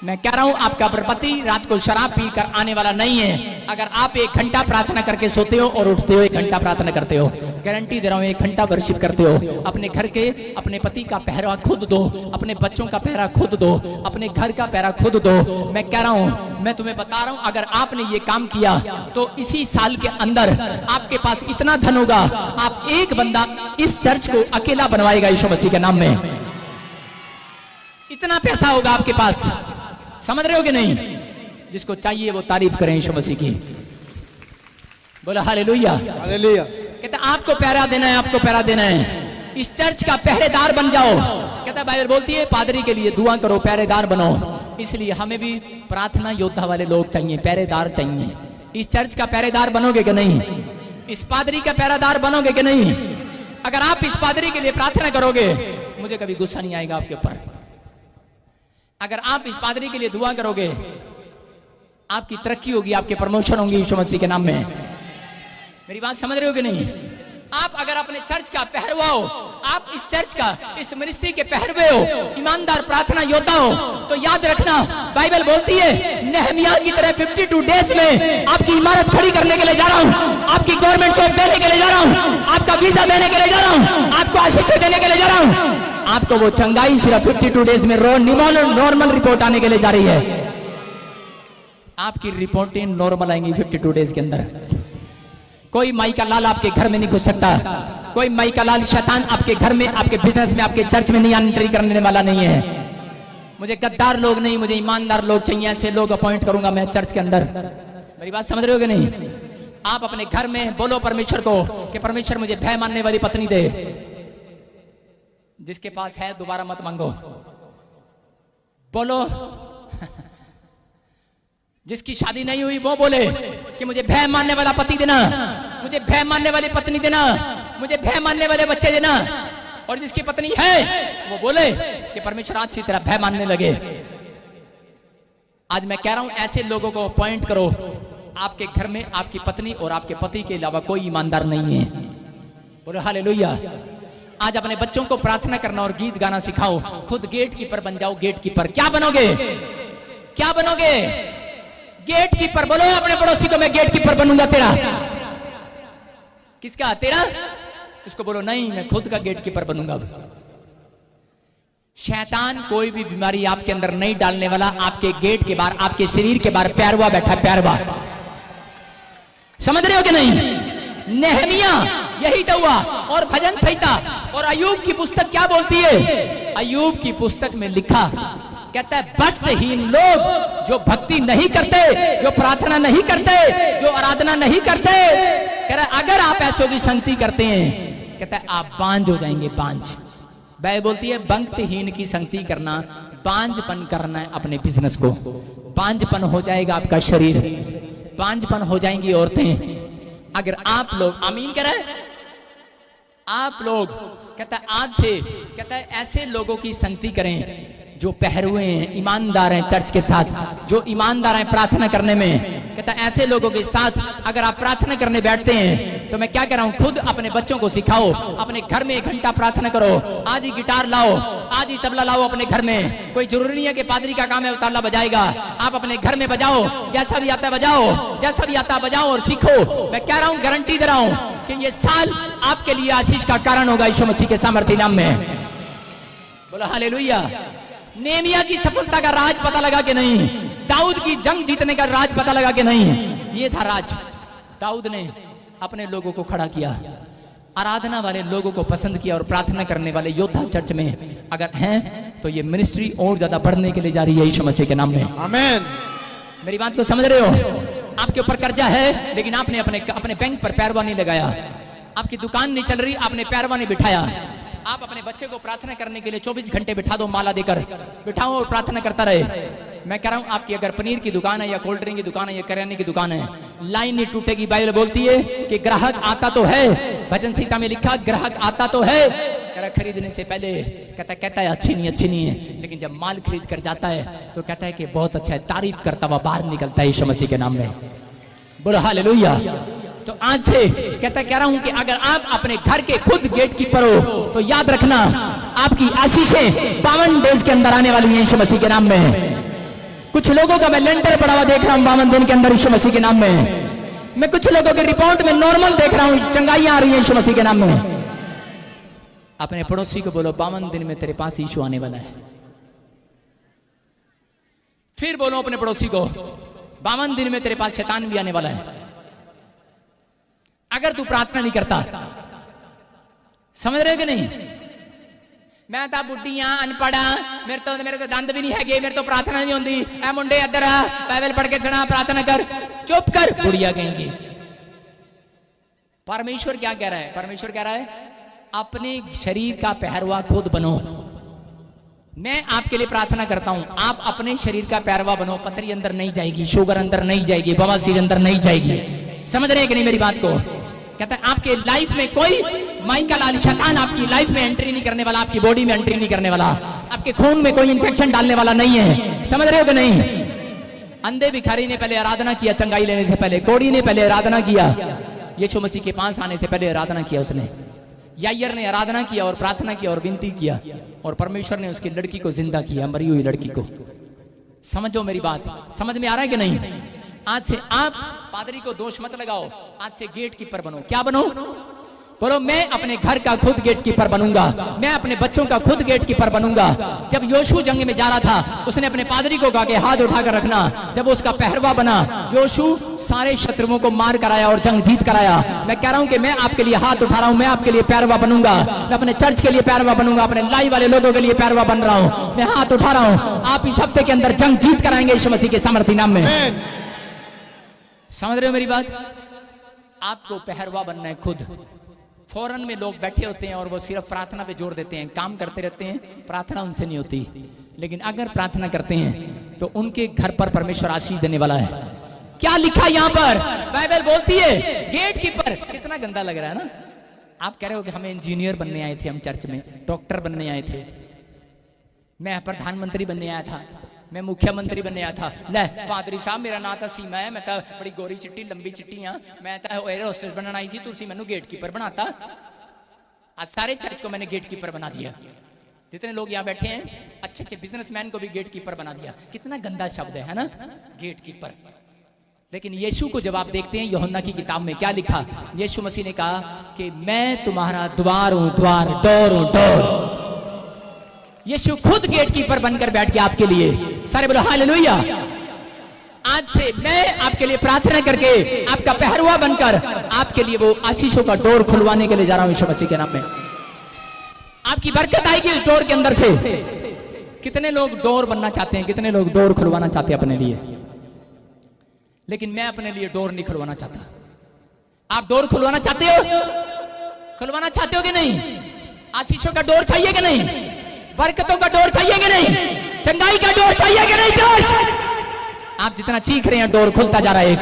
मैं कह रहा हूं, आपका पति रात को शराब पीकर आने वाला नहीं है। अगर आप 1 घंटा प्रार्थना करके सोते हो और उठते हो 1 घंटा प्रार्थना करते हो, गारंटी दे रहा हूं 1 घंटा वर्शिप करते हो, अपने घर के, अपने पति का पहरा खुद दो, अपने बच्चों का पहरा खुद दो, अपने घर का पहरा खुद दो। मैं कह रहा हूं, मैं तुम्हें बता रहा हूं, अगर आपने ये काम किया तो इसी साल के अंदर आपके पास इतना धन होगा, आप एक बंदा इस चर्च को अकेला बनवाएगा यीशु मसीह के नाम में। इतना पैसा होगा आपके पास, समझ रहे हो कि नहीं? जिसको चाहिए वो तारीफ करें यीशु मसीह की। बोला हालेलुया। हालेलुया। कहता आपको पहरा देना है, आपको पहरा देना है, इस चर्च का पहरेदार बन जाओ। कहता बाइबल बोलती है पादरी के लिए दुआ करो, पहरेदार बनो। इसलिए हमें भी प्रार्थना योद्धा वाले लोग चाहिए, पहरेदार चाहिए। इस चर्च का पहरेदार बनोगे कि नहीं? इस पादरी का पहरेदार बनोगे कि नहीं? अगर आप इस पादरी के लिए प्रार्थना करोगे, मुझे कभी गुस्सा नहीं आएगा आपके ऊपर। अगर आप इस पादरी के लिए दुआ करोगे, आपकी तरक्की होगी, आपके प्रमोशन होंगे यीशु मसीह के नाम में। मेरी बात समझ रहे हो कि नहीं? आप अगर अपने चर्च का पहरवा हो, आप इस चर्च का, इस मिनिस्ट्री के पहरवे हो, ईमानदार प्रार्थना योद्धा हो, तो याद रखना बाइबल बोलती है नेहमिया की तरह 52 डेज में आपकी इमारत खड़ी करने के लिए जा रहा हूं, आपकी गवर्नमेंट जॉब देने के लिए जा रहा हूं, आपका वीजा देने के लिए जा रहा हूं, आपको आशीष देने के लिए जा रहा हूं। आपको वो चंगाई सिर्फ 52 डेज में नॉर्मल रिपोर्ट आने के लिए जा रही है। आपकी रिपोर्टें नॉर्मल आएंगी 52 डेज के अंदर। कोई माई का लाल आपके घर में नहीं घुस सकता, कोई माई का लाल शैतान आपके घर में, आपके बिजनेस में, आपके चर्च में नहीं एंट्री करने वाला नहीं है। मुझे गद्दार लोग नहीं, मुझे ईमानदार लोग चाहिए। ऐसे लोग अपॉइंट करूंगा मैं चर्च के अंदर। मेरी बात समझ रहे हो कि नहीं? आप अपने घर में बोलो परमेश्वर को कि परमेश्वर मुझे भय मानने वाली पत्नी दे। जिसके पास है दोबारा मत मांगो। बोलो। जिसकी शादी नहीं हुई वो बोले कि मुझे भय मानने वाला पति देना, मुझे भय मानने वाली पत्नी देना, मुझे भय मानने वाले बच्चे देना। और जिसकी पत्नी है वो बोले कि परमेश्वर आज से तेरा भय मानने लगे। आज मैं कह रहा हूं ऐसे लोगों को अपॉइंट करो। आपके घर में आपकी पत्नी और आपके पति के अलावा कोई ईमानदार नहीं है। बोलो हालेलुया। आज अपने बच्चों को प्रार्थना करना और गीत गाना सिखाओ। खुद गेट कीपर बन जाओ। गेट कीपर क्या बनोगे? क्या बनोगे? Gatekeeper. बोलो अपने पड़ोसी को मैं गेट कीपर बनूंगा तेरा। किसका? तेरा। उसको बोलो नहीं, मैं खुद का गेट कीपर बनूंगा। शैतान कोई भी बीमारी आपके अंदर नहीं डालने वाला। आपके गेट के बाहर, आपके शरीर के बाहर प्यारवा बैठा। प्यारवा, समझ रहे हो कि नहीं? नेहमिया यही तो हुआ। और भजन संहिता और अय्यूब की पुस्तक क्या बोलती है? अय्यूब की पुस्तक में लिखा, कहता है भक्तहीन लोग जो भक्ति नहीं करते, जो प्रार्थना नहीं करते, जो आराधना नहीं करते, कह रहा अगर आप ऐसों की संगति करते हैं, कहता है आप बांझ हो जाएंगे। बांझ। बाइबल बोलती है भक्तहीन की संगति करना, बांझपन करना है अपने बिजनेस को। बांझपन हो जाएगा आपका शरीर, बांझपन हो जाएंगी औरतें। अगर आप लोग आमीन करें, आप लोग, कहता है आज से, कहता है ऐसे लोगों की संगति करें जो पहरुए हैं, ईमानदार हैं चर्च के साथ, जो ईमानदार हैं प्रार्थना करने में। कहता है ऐसे लोगों के साथ अगर आप प्रार्थना करने बैठते हैं तो मैं क्या कह रहा हूं, खुद अपने बच्चों को सिखाओ। अपने घर में 1 घंटा प्रार्थना करो। आज ही गिटार लाओ, आज ही तबला लाओ अपने घर में। कोई जरूरी नहीं है कि पादरी का काम है तबला बजाएगा। आप अपने घर में बजाओ, जैसा भी आता है बजाओ, जैसा भी आता है बजाओ और सीखो। मैं कह रहा हूं, गारंटी दे रहा हूं कि ये साल आपके लिए आशीष का कारण होगा यीशु मसीह के सामर्थ्य नाम में। बोलो हालेलुया। नेहमिया की सफलता का राज पता लगा कि नहीं? दाऊद की जंग जीतने का राज पता लगा कि नहीं? ये था राज। दाऊद ने अपने लोगों को खड़ा किया, आराधना वाले लोगों को पसंद किया और प्रार्थना करने वाले योद्धा चर्च में अगर हैं तो ये मिनिस्ट्री और ज्यादा बढ़ने के लिए जा रही है यीशु मसीह के नाम में। आमीन। मेरी बात को समझ रहे हो? आपके ऊपर कर्जा है लेकिन आपने अपने बैंक पर पैरवा नहीं लगाया। आपकी दुकान नहीं चल रही, आपने पैरवा नहीं बिठाया। आप अपने बच्चे को प्रार्थना करने के लिए 24 घंटे बिठा दो, माला देकर बिठाओ और प्रार्थना करता रहे। मैं कह रहा हूं आपकी अगर पनीर की दुकान है या कोल्ड ड्रिंक की दुकान है या करियाने की दुकान है, लाइन नहीं टूटेगी। बाइबल बोलती है कि ग्राहक आता तो है, भजन संहिता में लिखा ग्राहक आता तो है, कह रहा खरीदने से पहले कहता है अच्छी नहीं है, लेकिन जब माल खरीद कर जाता है तो कहता है कि बहुत अच्छा है, तारीफ करता हुआ बाहर निकलता है यीशु मसीह के नाम में। बोलो हालेलुया। तो आज से कह रहा हूं कि अगर आप अपने घर के खुद गेट कीपर हो तो याद रखना आपकी आशीषें 52 डेज के अंदर आने वाली हैं यीशु मसीह के नाम में। कुछ लोगों का मैं लेंटर पड़ा हुआ देख रहा हूं 52 दिन के अंदर यीशु मसीह के नाम में। मैं कुछ लोगों के रिपोर्ट में नॉर्मल देख रहा हूं, चंगाइयां आ रही हैं यीशु मसीह के नाम में। अपने पड़ोसी को बोलो 52 दिन में तेरे पास यीशु आने वाला है। फिर बोलो अपने पड़ोसी को 52 दिन में तेरे पास शैतान भी आने वाला है अगर तू प्रार्थना नहीं करता। समझ रहे हो कि नहीं? मैं तो बुढ़िया अनपढ़ा, मेरे तो दंद भी नहीं है, मेरे तो प्रार्थना नहीं होती। ऐ मुंडे इधर आ, बाइबल पढ़ के सुना, प्रार्थना कर। चुप कर, बुढ़िया कहेंगी। परमेश्वर क्या कह रहा है? परमेश्वर कह रहा है अपने शरीर का पहरवा खुद बनो। मैं आपके लिए प्रार्थना करता हूं, आप अपने शरीर का पहरवा बनो। पथरी अंदर नहीं जाएगी, शुगर अंदर नहीं जाएगी, बवासीर अंदर नहीं जाएगी। समझ रहे हैं कि नहीं मेरी बात को? कहता है आपके लाइफ में कोई माइका लाल शैतान आपकी लाइफ में एंट्री नहीं करने वाला, आपकी बॉडी में एंट्री नहीं करने वाला, आपके खून में कोई इंफेक्शन डालने वाला नहीं है। समझ रहे हो कि नहीं? अंधे भिखारी ने पहले आराधना किया चंगाई लेने से पहले, कोढ़ी ने पहले आराधना किया, यीशु मसीह के पास आने से पहले आराधना किया उसने। यायर ने आराधना किया और प्रार्थना किया और विनती किया और परमेश्वर ने उसकी लड़की को जिंदा किया, मरी हुई लड़की को। समझो मेरी बात, समझ में आ रहा है कि नहीं? आज से आप पादरी को दोष मत लगाओ, आज से गेट कीपर बनो। क्या बनो? बोलो मैं अपने घर का खुद गेट कीपर बनूंगा, मैं अपने बच्चों का खुद गेट कीपर बनूंगा। जब योशू जंग में जा रहा था उसने अपने पादरी को कहा कि हाथ उठाकर रखना। जब उसका पहरवा बना, योशू सारे शत्रुओं को मार कराया और जंग जीत कराया। मैं कह रहा हूं कि मैं आपके लिए हाथ उठा रहा हूं, मैं आपके लिए पहरवा बनूंगा, मैं अपने चर्च के लिए पहरवा बनूंगा, अपने लाइव वाले लोगों के लिए पहरवा बन रहा हूं, मैं हाथ उठा रहा हूं। आप इस हफ्ते के अंदर जंग जीत कराएंगे यीशु मसीह के सामर्थ्य नाम में। समझ रहे हो मेरी बात? आपको पहरवा बनना है खुद। फौरन में लोग बैठे होते हैं और वो सिर्फ प्रार्थना पे जोर देते हैं, काम करते रहते हैं, प्रार्थना उनसे नहीं होती। लेकिन अगर प्रार्थना करते हैं तो उनके घर पर परमेश्वर आशीष देने वाला है। क्या लिखा यहाँ पर? बाइबल बोलती है गेट कीपर। कितना गंदा लग रहा है ना। आप कह रहे हो कि हमें इंजीनियर बनने आए थे, हम चर्च में डॉक्टर बनने आए थे, मैं प्रधानमंत्री बनने आया था, मैं मुख्यमंत्री बनने आया था। ले पादरी साहब मेरा नाम तो सीमा है, मैं तो बड़ी गोरी चिट्टी लंबी चिट्टी हाँ, मैं तो एयर होस्टेस बनना आई थी, तुसी मैनू गेट कीपर बनाता। आज सारे चर्च को मैंने गेट कीपर बना दिया। जितने लोग यहाँ बैठे हैं अच्छे अच्छे बिजनेसमैन को भी गेट कीपर बना दिया। कितना गंदा शब्द है ना, गेट कीपर। लेकिन यीशु को जब आप देखते हैं यूहन्ना की किताब में क्या लिखा, यीशु मसीह ने कहा कि मैं तुम्हारा द्वार हूं, द्वार, डोर हूं, डोर। यीशु खुद गेट कीपर बनकर बैठ गया आपके लिए। सारे बोलो हालेलुया। आज से मैं आपके लिए प्रार्थना करके आपका पहरुआ बनकर आपके लिए वो आशीषों का डोर खुलवाने के लिए जा रहा हूं यीशु मसीह के नाम में। आपकी बरकत आएगी इस डोर के अंदर से। कितने लोग डोर बनना चाहते हैं, कितने लोग डोर खुलवाना चाहते हैं अपने लिए, लेकिन मैं अपने लिए डोर नहीं खुलवाना चाहता। आप डोर खुलवाना चाहते हो? खुलवाना चाहते हो कि नहीं? आशीषों का डोर चाहिए कि नहीं? बरकतों का डोर चाहिए कि नहीं? चंगाई का डोर चाहिए कि नहीं? चर्च आप जितना चीख रहे हैं डोर खुलता जा रहा है। एक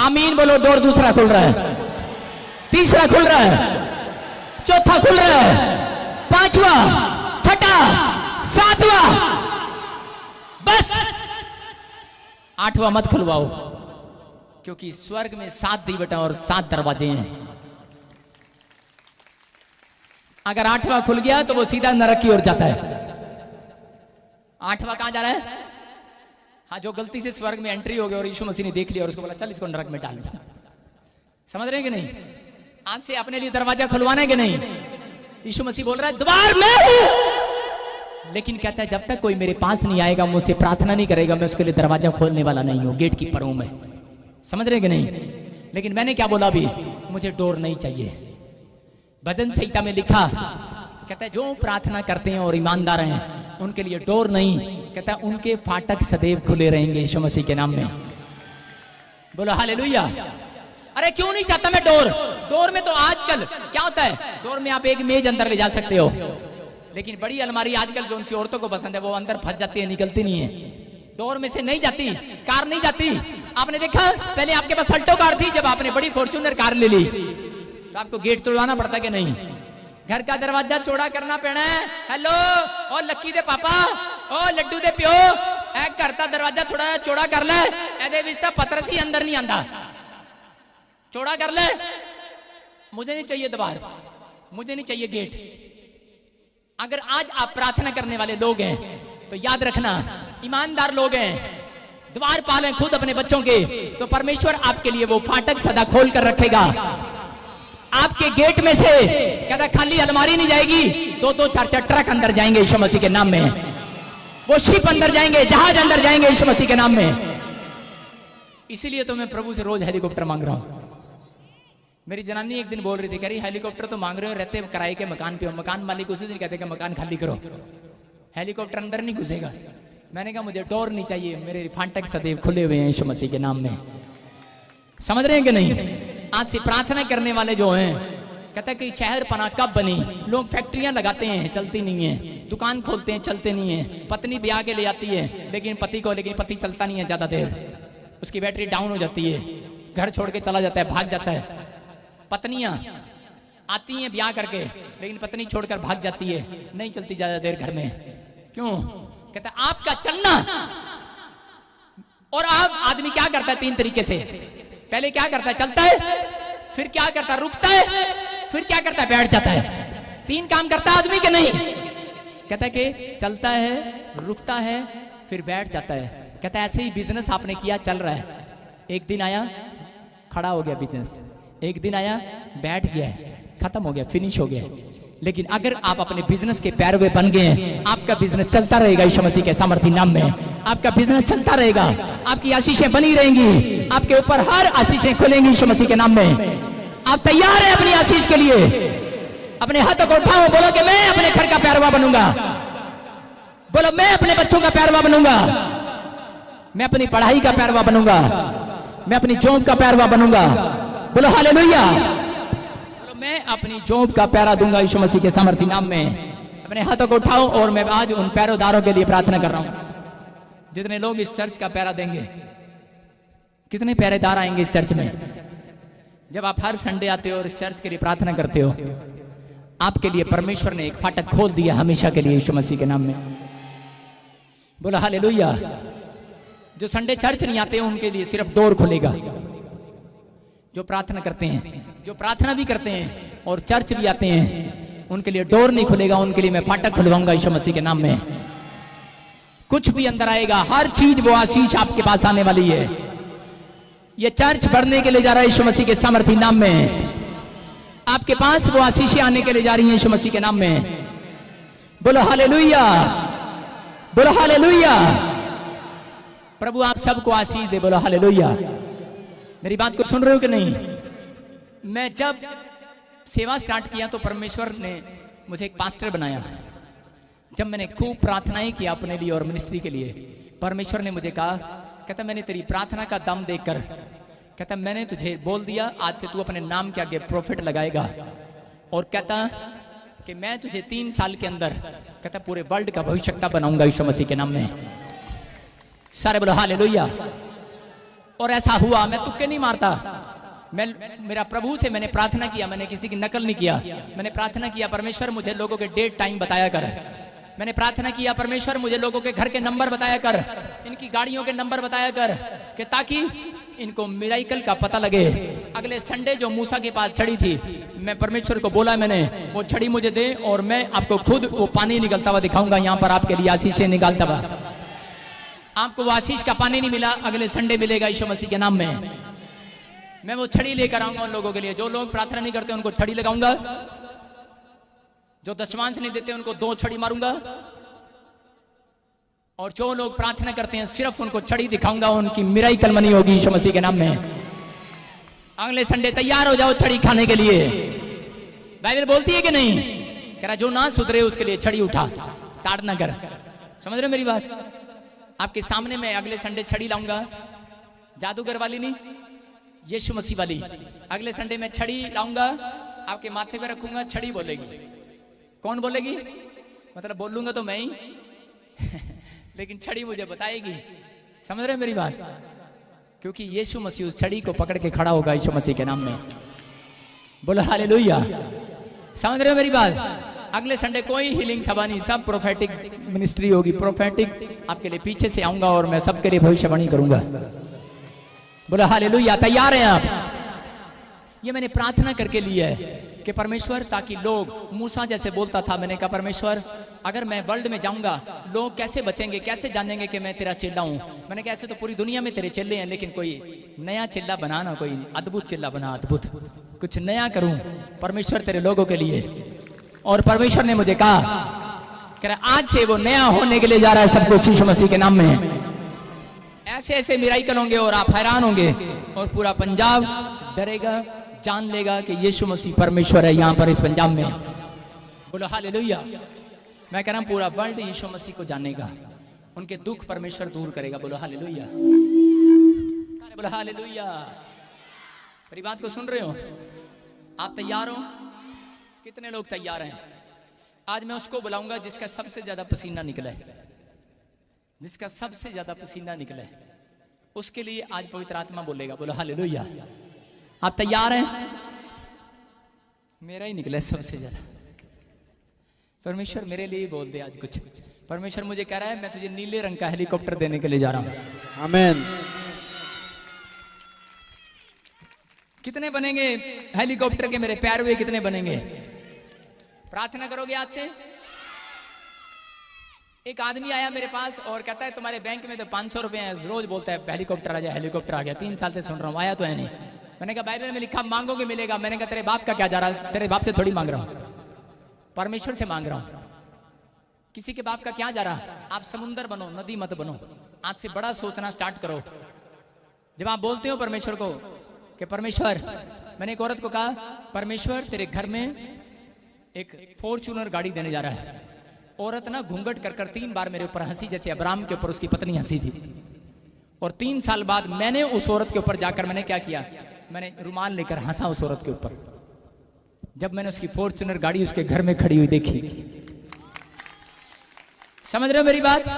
आमीन बोलो। डोर दूसरा खुल रहा है, तीसरा खुल रहा है, चौथा खुल रहा है, पांचवा, छठा, सातवां, बस आठवां मत खुलवाओ, क्योंकि स्वर्ग में 7 दीवटा और 7 दरवाजे हैं। अगर 8वां खुल गया तो वो सीधा नरक की ओर जाता है। 8वां कहां जा रहा है? हाँ, जो गलती से स्वर्ग में एंट्री हो गया और यीशु मसीह ने देख लिया और उसको बोला चल इसको नरक में डाल। समझ रहे हैं कि नहीं? आज से अपने लिए दरवाजा खुलवाना है कि नहीं? यीशु मसीह बोल रहा है द्वार मैं हूं, लेकिन कहता है जब तक कोई मेरे पास नहीं आएगा, मुझसे प्रार्थना नहीं करेगा, मैं उसके लिए दरवाजा खोलने वाला नहीं हूं। गेट कीपर हूं मैं। समझ रहे हैं कि नहीं? लेकिन मैंने क्या बोला अभी? मुझे डोर नहीं चाहिए। भजन संहिता में लिखा, कहता है जो प्रार्थना करते हैं और ईमानदार हैं उनके लिए डोर नहीं, कहता है उनके फाटक सदैव खुले रहेंगे यीशु मसीह के नाम में। बोलो हालेलुया। अरे क्यों नहीं चाहता मैं डोर? डोर में तो आजकल क्या होता है, डोर में आप एक मेज अंदर ले जा सकते हो, लेकिन बड़ी अलमारी आजकल जो उनसी औरतों को पसंद है वो अंदर फंस जाती है, निकलती नहीं है। डोर में से नहीं जाती, कार नहीं जाती। आपने देखा पहले आपके पास अल्टो कार थी, जब आपने बड़ी फॉर्च्यूनर कार ले ली तो आपको गेट तोड़वाना पड़ता कि नहीं? घर का दरवाजा चौड़ा करना पड़ना है। हेलो और लक्की दे पापा, ओ लड्डू दे प्यो, घर का दरवाजा थोड़ा चौड़ा कर ले, एदे विच तां पतरस ही अंदर नहीं आंदा, चौड़ा कर ले। मुझे नहीं चाहिए द्वार, मुझे नहीं चाहिए गेट। अगर आज आप प्रार्थना करने वाले लोग हैं तो याद रखना, ईमानदार लोग हैं, द्वार पालें खुद अपने बच्चों के, तो परमेश्वर आपके लिए वो फाटक सदा खोल कर रखेगा। आपके गेट में से कहता खाली अलमारी नहीं जाएगी, 2-2, 4-4 ट्रक अंदर जाएंगे यीशु मसीह के नाम में। वो शिप अंदर जाएंगे, जहाज अंदर जाएंगे यीशु मसीह के नाम में। इसीलिए तो मैं प्रभु से रोज हेलीकॉप्टर मांग रहा हूं। मेरी जनानी एक दिन बोल रही थी, कह रही हेलीकॉप्टर तो मांग रहे हो, रहते किराए के मकान पे हो, मकान मालिक उसी दिन कहते कि मकान खाली करो, हेलीकॉप्टर अंदर नहीं घुसेगा। मैंने कहा मुझे डोर नहीं चाहिए, मेरे फाटक सदैव खुले हुए हैं यीशु मसीह के नाम में। समझ रहे हैं कि नहीं? आज से प्रार्थना करने वाले जो हैं, कहता है कि शहर पना कब बनी? लोग फैक्ट्रियां लगाते हैं, चलती नहीं है, दुकान खोलते हैं, चलते नहीं है, पत्नी ब्याह के ले आती है लेकिन पति चलता नहीं है ज्यादा देर, उसकी बैटरी डाउन हो जाती है, घर छोड़ के चला जाता है, भाग जाता है। पत्नियां आती हैं ब्याह करके, लेकिन पत्नी छोड़कर भाग जाती है, नहीं चलती ज्यादा देर घर में। क्यों? कहता है आपका चलना। और आप आदमी क्या करता है 3 तरीके से? पहले क्या करता है? चलता है, फिर क्या करता है? रुकता है, फिर क्या करता है? बैठ जाता है। 3 काम करता है आदमी के नहीं? कहता है कि चलता है, रुकता है, फिर बैठ जाता है। कहता है ऐसे ही बिजनेस आपने किया, चल रहा है, एक दिन आया खड़ा हो गया बिजनेस, एक दिन आया बैठ गया, खत्म हो गया, फिनिश हो गया। लेकिन अगर आप अपने बिजनेस के पैरवे बन गए हैं, आपका बिजनेस चलता रहेगा यीशु मसीह के सामर्थ्य नाम में। आपका बिजनेस चलता रहेगा, आपकी आशीषें बनी रहेंगी, आपके ऊपर हर आशीषें खुलेंगी यीशु मसीह के नाम में। आप तैयार हैं अपनी आशीष के लिए? अपने हाथों को उठाओ, बोलो कि मैं अपने घर का पैरवा बनूंगा, बोलो मैं अपने बच्चों का पैरवा बनूंगा, मैं अपनी पढ़ाई का पैरवा बनूंगा, मैं अपनी जॉब का पैरवा बनूंगा। बोलो हालेलुया। मैं अपनी जॉब का पैरा दूंगा यीशु मसीह के सामर्थी नाम में। अपने हाथों को उठाओ और मैं आज उन पैरोदारों के लिए प्रार्थना कर रहा हूं। जितने लोग इस चर्च का पैरा देंगे, कितने पहरेदार आएंगे इस चर्च में? जब आप हर संडे आते हो और इस चर्च के लिए प्रार्थना करते हो, आपके लिए परमेश्वर ने एक फाटक खोल दिया हमेशा के लिए यीशु मसीह के नाम में। बोला हालेलुया। जो संडे चर्च नहीं आते उनके लिए सिर्फ डोर खुलेगा। जो प्रार्थना करते हैं, जो प्रार्थना भी करते हैं और चर्च भी आते हैं, उनके लिए डोर नहीं खुलेगा, उनके लिए मैं फाटक खुलवाऊंगा यीशु मसीह के नाम में। कुछ भी अंदर आएगा, हर चीज वो आशीष आपके पास आने वाली है। ये चर्च बढ़ने के लिए जा रहा है यीशु मसीह के सामर्थी नाम में। आपके पास वो आशीषें आने के लिए जा रही हैं यीशु मसीह के नाम में। बोलो हालेलुया, बोलो हालेलुया। प्रभु आप सबको आशीष दे। बोलो हालेलुया। मेरी बात को सुन रहे हो कि नहीं? मैं जब सेवा स्टार्ट किया तो परमेश्वर ने मुझे एक पास्टर बनाया। जब मैंने खूब प्रार्थनाएं की अपने लिए और मिनिस्ट्री के लिए, परमेश्वर ने मुझे कहा, कहता मैंने तेरी प्रार्थना का दम देखकर, कहता मैंने तुझे बोल दिया आज से तू अपने नाम के आगे प्रॉफिट लगाएगा। और कहता कि मैं तुझे 3 साल के अंदर, कहता पूरे वर्ल्ड का भविष्यवक्ता बनाऊंगा यीशु मसीह के नाम में। सारे बोलो हालेलुया। और ऐसा हुआ। मैं तुक्के नहीं मारता। मेरा प्रभु से मैंने प्रार्थना किया, मैंने किसी की नकल नहीं किया। मैंने प्रार्थना किया परमेश्वर मुझे लोगों के डेट टाइम बताया कर। मैंने प्रार्थना किया परमेश्वर मुझे लोगों के घर के नंबर बताया कर, इनकी गाड़ियों के नंबर बताया कर, कि ताकि इनको मिराइकल का पता लगे। अगले संडे जो मूसा के पास छड़ी थी, मैं परमेश्वर को बोला, मैंने वो छड़ी मुझे दे और मैं आपको खुद वो पानी निकलता हुआ दिखाऊंगा। यहाँ पर आपके लिए आशीष निकालता हुआ। आपको वो आशीष का पानी नहीं मिला, अगले संडे मिलेगा यीशु मसीह के नाम में। मैं वो छड़ी लेकर आऊंगा उन लोगों के लिए। जो लोग प्रार्थना नहीं करते उनको छड़ी लगाऊंगा, जो दशमांश नहीं देते उनको 2 छड़ी मारूंगा, और जो लोग प्रार्थना करते हैं सिर्फ उनको छड़ी दिखाऊंगा। उनकी मिराइकल मनी होगी यीशु मसीह के नाम में। अगले संडे तैयार हो जाओ छड़ी खाने के लिए। बाइबल बोलती है कि नहीं? कह रहा जो ना सुधरे उसके लिए छड़ी उठा, टाट ना कर। समझ रहे मेरी बात? आपके सामने मैं अगले संडे छड़ी लाऊंगा, जादूगर वाली नहीं, यीशु मसीह वाली। अगले संडे में छड़ी लाऊंगा, आपके माथे पे रखूंगा, छड़ी बोलेगी। कौन बोलेगी? मतलब बोलूंगा तो मैं ही लेकिन छड़ी मुझे बताएगी। समझ रहे मेरी बात? क्योंकि यीशु मसीह उस छड़ी को पकड़ के खड़ा होगा यीशु मसीह के नाम में। बोलो हालेलुया। समझ रहे हो मेरी बात? अगले संडे कोई हीलिंग सभा नहीं, सब प्रोफेटिक मिनिस्ट्री होगी। प्रोफेटिक आपके लिए पीछे से आऊंगा और मैं सबके लिए भविष्यवाणी करूंगा। बोलो हालेलुया। तैयार हैं आप? ये मैंने प्रार्थना करके लिया है कि परमेश्वर, ताकि लोग, मूसा जैसे बोलता था, मैंने कहा परमेश्वर अगर मैं वर्ल्ड में जाऊंगा लोग कैसे बचेंगे, कैसे जानेंगे कि मैं तेरा चेला हूं। मैंने कहा ऐसे तो पूरी दुनिया में तेरे चेले हैं, लेकिन कोई नया चेला बनाना, कोई अद्भुत चेला बना, अद्भुत कुछ नया करूं परमेश्वर तेरे लोगों के लिए। और परमेश्वर ने मुझे कहा कह रहा आज से वो नया होने के लिए जा रहा है सब कुछ यीशु मसीह के नाम में। ऐसे ऐसे मिराइकल होंगे और आप हैरान होंगे, और पूरा पंजाब डरेगा, जान लेगा कि यीशु मसीह परमेश्वर है यहाँ पर इस पंजाब में। बोलो हालेलुया। मैं कह रहा हूँ पूरा वर्ल्ड यीशु मसीह को जानेगा, उनके दुख परमेश्वर दूर करेगा। बोलो हालेलुया। सारे बोलो हालेलुया। मेरी बात को सुन रहे हो? आप तैयार हो? कितने लोग तैयार हैं? आज मैं उसको बुलाऊंगा जिसका सबसे ज्यादा पसीना निकला है, जिसका सबसे ज्यादा पसीना निकला है, उसके लिए आज पवित्र आत्मा बोलेगा। बोलो हालेलुया। आप तैयार हैं? मेरा ही निकला है सबसे ज्यादा। परमेश्वर मेरे लिए बोल दे आज कुछ। परमेश्वर मुझे कह रहा है मैं तुझे नीले रंग का हेलीकॉप्टर देने के लिए जा रहा हूं। आमीन। कितने बनेंगे हेलीकॉप्टर के मेरे पैर हुए? कितने बनेंगे? प्रार्थना करोगे आज से? एक आदमी आया मेरे पास और कहता है तुम्हारे बैंक में तो 500 रुपए हैं, रोज बोलता है हेलीकॉप्टर आ गया, हेलीकॉप्टर आ गया। 3 साल से सुन रहा हूं, आया तो है नहीं। मैंने कहा बाइबल में लिखा मांगोगे मिलेगा। मैंने कहा तेरे बाप का क्या जा रहा है? तेरे बाप से थोड़ी मांग रहा हूं, परमेश्वर से मांग रहा हूं। किसी के बाप का क्या जा रहा है? आप समुंदर बनो, नदी मत बनो। आज से बड़ा सोचना स्टार्ट करो। जब आप बोलते हो परमेश्वर को कि परमेश्वर, मैंने एक औरत को कहा परमेश्वर तेरे घर में एक फॉर्च्यूनर गाड़ी देने जा रहा है। औरत ना घूंघट कर कर 3 बार मेरे ऊपर हंसी, जैसे अब्राम के ऊपर उसकी पत्नी हंसी थी। और 3 साल बाद मैंने उस औरत के ऊपर जाकर मैंने क्या किया? मैंने रुमाल लेकर हंसा उस औरत के ऊपर। जब मैंने उसकी फॉर्च्यूनर गाड़ी उसके घर में खड़ी हुई देखी। समझ रहे हो मेरी बात?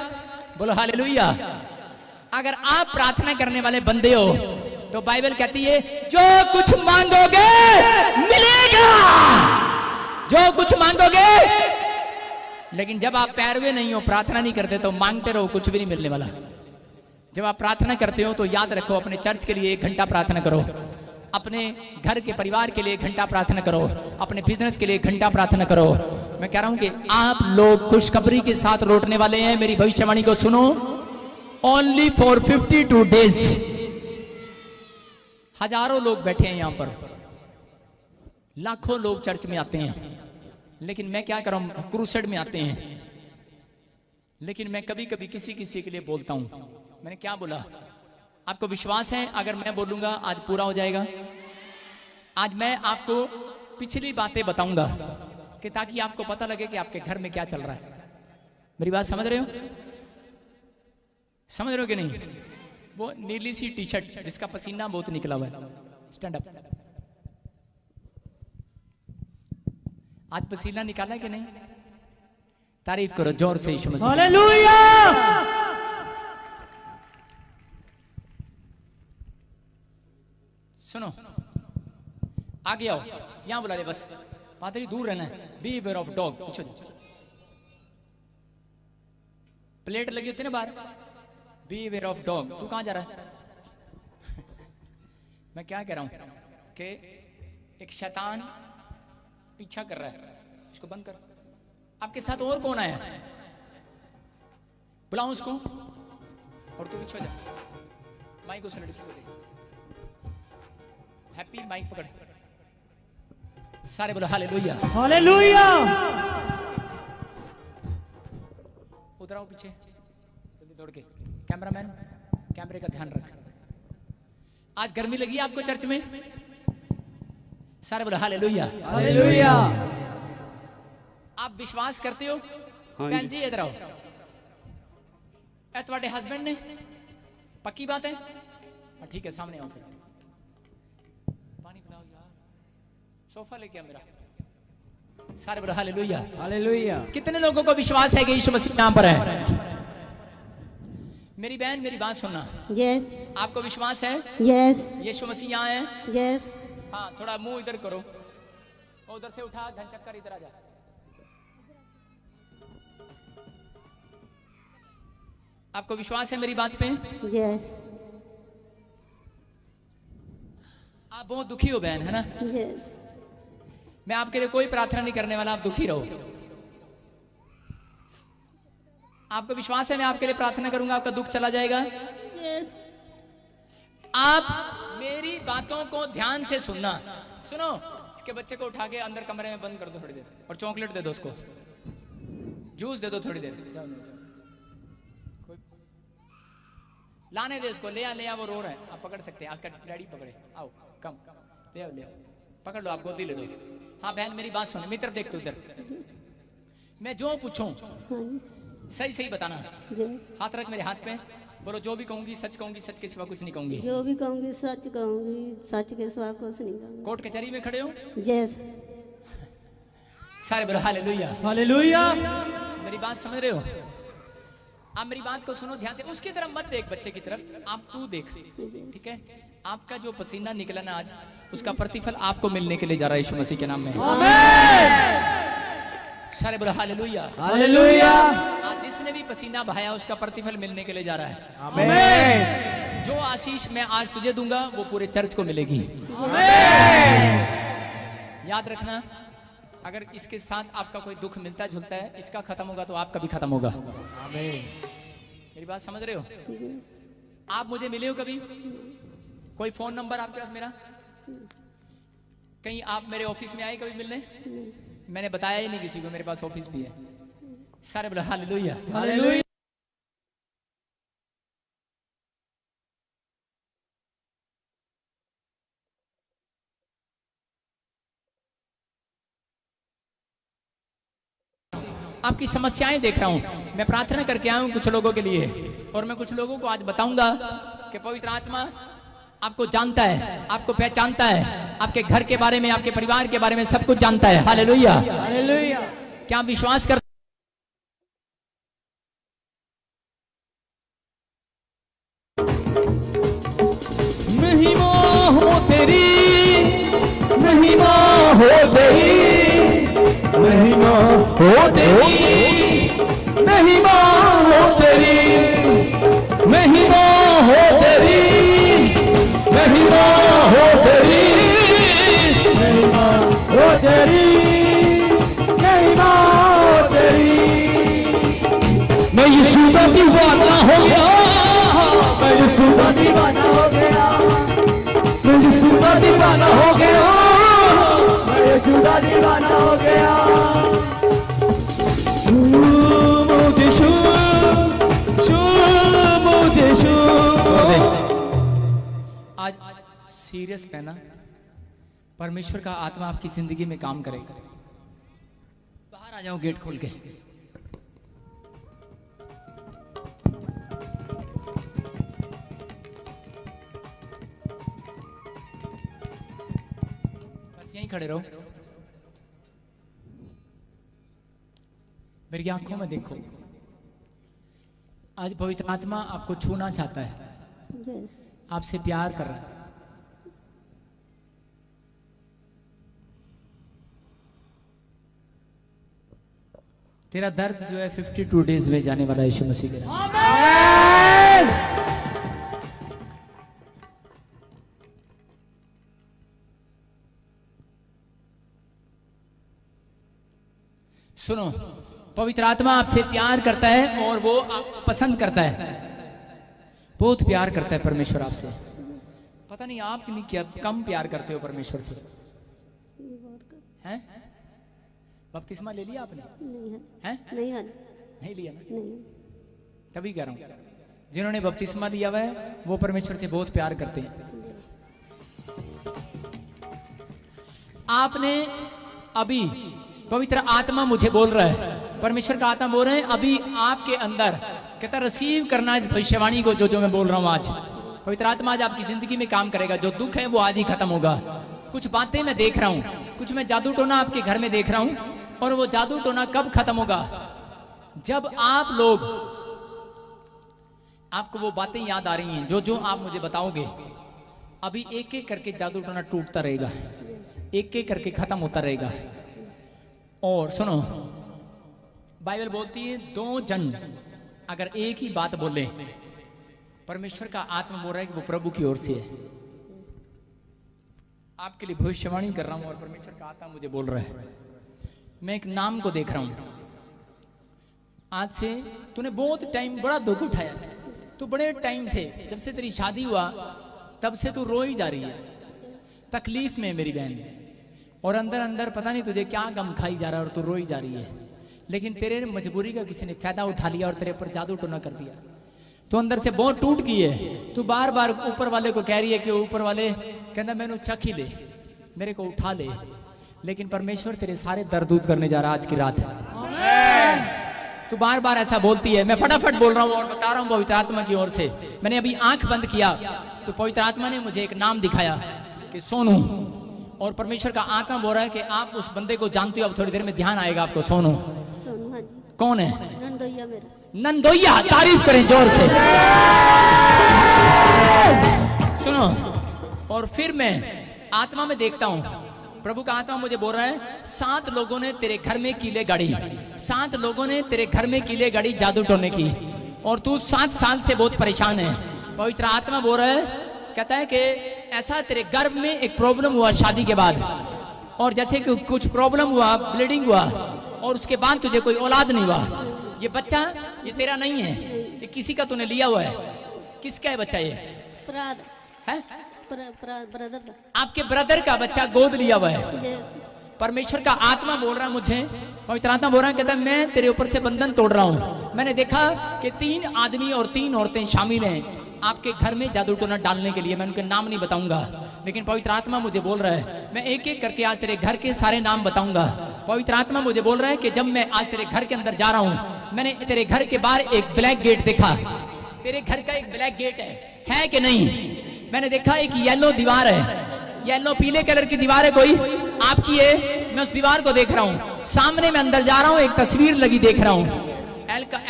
बोलो हालेलुया। अगर आप प्रार्थना करने वाले बंदे हो तो बाइबल कहती है जो कुछ मांगोगे मिलेगा, जो कुछ मांगोगे। लेकिन जब आप पैरवे नहीं हो, प्रार्थना नहीं करते, तो मांगते रहो, कुछ भी नहीं मिलने वाला। जब आप प्रार्थना करते हो तो याद रखो, अपने चर्च के लिए 1 घंटा प्रार्थना करो, अपने घर के परिवार के लिए 1 घंटा प्रार्थना करो, अपने बिजनेस के लिए 1 घंटा प्रार्थना करो। मैं कह रहा हूं कि आप लोग खुशखबरी के साथ लौटने वाले हैं। मेरी भविष्यवाणी को सुनो। Only for 52 days. हजारों लोग बैठे हैं यहां पर, लाखों लोग चर्च में आते हैं, लेकिन मैं क्या कर रहा हूं, क्रूसेड में आते हैं। लेकिन मैं कभी कभी किसी किसी के लिए बोलता हूं। मैंने क्या बोला? आपको विश्वास है अगर मैं बोलूंगा आज पूरा हो जाएगा? आज मैं आपको पिछली बातें बताऊंगा कि ताकि आपको पता लगे कि आपके घर में क्या चल रहा है। मेरी बात समझ रहे हो? समझ रहे हो कि नहीं? वो नीली सी टी शर्ट जिसका पसीना बहुत निकला हुआ है, स्टैंड अप। आज पसीना निकाला कि नहीं? तारीफ करो जोर से यीशु मसीह। हालेलुया। सुनो, आगे आओ, यहां बुला ले, बस पादरी दूर रहना है। Be aware of dog. पीछे प्लेट लगी होती है ना बाहर, बी अवेयर ऑफ डॉग। तू कहां जा रहा है? मैं क्या कह रहा हूं कि एक शैतान पीछा कर रहा है, इसको बंद कर। आपके साथ और कौन आया? बुलाओ उसको। और तू पीछे जा, माइक उस लड़की को दे। हैप्पी, माइक पकड़। सारे बोलो हालेलुया। हालेलुया। उधर आओ पीछे जल्दी दौड़ के। कैमरामैन, कैमरे का ध्यान रख। आज गर्मी लगी आपको चर्च में? सारे बोलो हालेलुया। हालेलुया। आप विश्वास करते हो? बहन जी इधर आओ। ए तुम्हारे हस्बैंड ने? पक्की बात है? ठीक है, सामने आओ फिर। पानी पिलाओ यार, सोफा लेके आ मेरा। सारे बोलो हालेलुया। हालेलुया। कितने लोगों को विश्वास है कि यीशु मसीह यहां पर है? मेरी बहन मेरी बात सुनना। यस आपको विश्वास है यस यीशु मसीह यहाँ है? यस हाँ, थोड़ा मुंह इधर करो, उधर से उठा, घन चक्कर इधर आ जा। आपको विश्वास है मेरी बात पे? यस आप बहुत दुखी हो बहन, है ना? यस मैं आपके लिए कोई प्रार्थना नहीं करने वाला, आप दुखी रहो। आपको विश्वास है मैं आपके लिए प्रार्थना करूंगा, आपका दुख चला जाएगा? यस आप मेरी बातों को ध्यान से सुनना। सुनो, इसके बच्चे को उठा के अंदर कमरे में बंद कर दो थोड़ी देर, और चॉकलेट दे दो उसको, जूस दे दो थोड़ी देर। जाओ, कोई लाने दे उसको, ले आ, वो रो रहा है। आप पकड़ सकते हैं, उसका डैडी पकड़े। आओ, कम ले आओ, पकड़ लो, आप गोदी ले लो। हाँ बहन मेरी बात सुन, मेरी तरफ देख तू उधर। मैं जो पूछूं सही सही बताना। हाथ रख मेरे हाथ पे, बोलो जो भी कहूंगी सच कहूंगी, सच के सिवा कुछ नहीं कहूंगी। जो भी कहूंगी सच कहूंगी, सच के सिवा कुछ नहीं कहूंगी। कोर्ट कचहरी में खड़े हो? यस सारे बोलो हालेलुया। हालेलुया। मेरी बात समझ रहे हो? आप मेरी बात को सुनो ध्यान से। उसकी तरफ मत देख, बच्चे की तरफ, आप तू देख, ठीक है? आपका जो पसीना निकला ना आज, उसका प्रतिफल आपको मिलने के लिए जा रहा है यीशु मसीह के नाम में। सारे बोलो हालेलुया। हालेलुया। आज जिसने भी पसीना बहाया उसका प्रतिफल मिलने के लिए जा रहा है। आमीन। जो आशीष मैं आज तुझे दूंगा वो पूरे चर्च को मिलेगी। याद रखना, अगर इसके साथ आपका कोई दुख मिलता जुलता है, इसका खत्म होगा तो आपका भी खत्म होगा। मेरी बात समझ रहे हो? आप मुझे मिले हो कभी? कोई फोन नंबर आपके पास मेरा? कहीं आप मेरे ऑफिस में आए कभी मिलने? मैंने बताया ही नहीं किसी को मेरे पास ऑफिस भी है। सारे बोलो हालेलुया। हालेलुया। आपकी समस्याएं देख रहा हूं, मैं प्रार्थना करके आया हूं कुछ लोगों के लिए, और मैं कुछ लोगों को आज बताऊंगा कि पवित्र आत्मा आपको जानता है, आपको पहचानता है, आपके घर के बारे में, आपके परिवार के बारे में सब कुछ जानता है। हालेलुया। हालेलुया। क्या आप विश्वास कर महिमा हो तेरी, महिमा हो तेरी, महिमा हो तेरी, महिमा हो तेरी, महिमा हो तेरी, महिमा हो तेरी, महिमा हो तेरी, महिमा हो तेरी। मैं यीशु का दीवाना हो गया, मैं यीशु का दीवाना हो गया, मैं यीशु का दीवाना हो गया, मैं यीशु का दीवाना हो गया। मुझे शू मुझे शू। आज सीरियस रहना, परमेश्वर का आत्मा आपकी जिंदगी में काम करेगा। बाहर आ जाओ गेट खोल के। बस यहीं खड़े रहो, मेरी आंखों में देखो। आज पवित्र आत्मा आपको छूना चाहता है, यस आपसे प्यार कर रहा है। तेरा दर्द जो है 52 डेज में जाने वाला है यीशु मसीह के नाम। सुनो, पवित्र आत्मा आपसे प्यार करता है और वो आपको पसंद करता है, बहुत प्यार करता है परमेश्वर आपसे। पता नहीं आप नहीं क्या कम प्यार करते हो परमेश्वर से, बहुत कर हैं? बपतिस्मा ले लिया आपने? नहीं है, हैं? नहीं है, नहीं लिया ना? नहीं तभी कह रहा हूं, जिन्होंने बपतिस्मा लिया हुआ है वो परमेश्वर से बहुत प्यार करते हैं। आपने अभी, पवित्र आत्मा मुझे बोल रहा है, परमेश्वर का आत्मा बोल रहे हैं अभी आपके अंदर, कहता रिसीव करना इस भविष्यवाणी को जो मैं बोल रहा हूं आज। पवित्र आत्मा आज आपकी जिंदगी में काम करेगा। जो दुख है वो आज ही खत्म होगा। कुछ बातें मैं देख रहा हूं, कुछ मैं जादू टोना आपके घर में देख रहा हूं, और वो जादू टोना कब खत्म होगा? जब आप लोग, आपको वो बातें याद आ रही हैं जो जो आप मुझे बताओगे, अभी एक एक करके जादू टोना टूटता रहेगा, एक एक करके खत्म होता रहेगा। और सुनो, बाइबल बोलती है दो जन अगर एक ही बात बोले, परमेश्वर का आत्मा बोल रहा है कि वो प्रभु की ओर से है। आपके लिए भविष्यवाणी कर रहा हूं और परमेश्वर का आत्मा मुझे बोल रहा है। मैं एक नाम को देख रहा हूं। आज से तूने बहुत टाइम बड़ा दुख उठाया, तू बड़े टाइम से, जब से तेरी शादी हुआ तब से तू रो ही जा रही है, तकलीफ में मेरी बहन, और अंदर अंदर पता नहीं तुझे क्या गम खाई जा रहा है और तू रो ही जा रही है। लेकिन तेरे मजबूरी का किसी ने फायदा उठा लिया और तेरे ऊपर जादू टोना कर दिया। तो अंदर से बहुत टूट गई है। तू बार बार ऊपर वाले को कह रही है कि ऊपर वाले कहता मैंने चख ही ले, मेरे को उठा ले, लेकिन परमेश्वर तेरे सारे दर्द दूर करने जा रहा आज की रात। तू बार बार ऐसा बोलती है। मैं फटाफट बोल रहा हूँ और बता रहा हूँ पवित्र आत्मा की ओर से। मैंने अभी आंख बंद किया तो पवित्र आत्मा ने मुझे एक नाम दिखाया कि सोनू, और परमेश्वर का आत्मा बोल रहा है कि आप उस बंदे को जानते हो। अब थोड़ी देर में ध्यान आएगा आपको। सोनू सोनू, हाँ जी, कौन है? नंदोइया मेरा। नंदोइया, तारीफ करें जोर से। सुनो, और फिर मैं आत्मा में देखता हूं, प्रभु का आत्मा मुझे बोल रहा है 7 लोगों ने तेरे घर में कीले गाड़ी, 7 लोगों ने तेरे घर में कीले गाड़ी जादू टोने की, और तू 7 साल से बहुत परेशान है। पवित्र आत्मा बोल रहा है, कहता है कि ऐसा तेरे गर्भ में एक प्रॉब्लम हुआ शादी के बाद, और जैसे कि कुछ प्रॉब्लम हुआ, ब्लीडिंग हुआ, और उसके बाद तुझे कोई औलाद नहीं हुआ। ये बच्चा ये तेरा नहीं है, ये किसी का तूने लिया हुआ है। किसका है बच्चा? ये है ब्रदर का। आपके ब्रदर का बच्चा गोद लिया हुआ है। यस, परमेश्वर का आत्मा बोल रहा है मुझे, पवित्र आत्मा बोल रहा है, कहता है मैं तेरे ऊपर से बंधन तोड़ रहा हूं। मैंने देखा कि 3 आदमी और 3 औरतें शामिल हैं आपके घर में जादू टोना डालने के लिए। मैं उनके नाम नहीं बताऊंगा, लेकिन पवित्र आत्मा मुझे बोल रहा है मैं एक एक करके आज तेरे घर के सारे नाम बताऊंगा। पवित्र आत्मा मुझे बोल रहा है कि जब मैं आज तेरे घर के अंदर जा रहा हूं, मैंने तेरे घर के बाहर एक ब्लैक गेट देखा। तेरे घर का एक ब्लैक गेट है कि नहीं? मैंने देखा एक येलो दीवार है, येलो पीले कलर की दीवार है कोई आपकी है, मैं उस दीवार को देख रहा हूं, सामने मैं अंदर जा रहा हूं, एक तस्वीर लगी देख रहा हूं।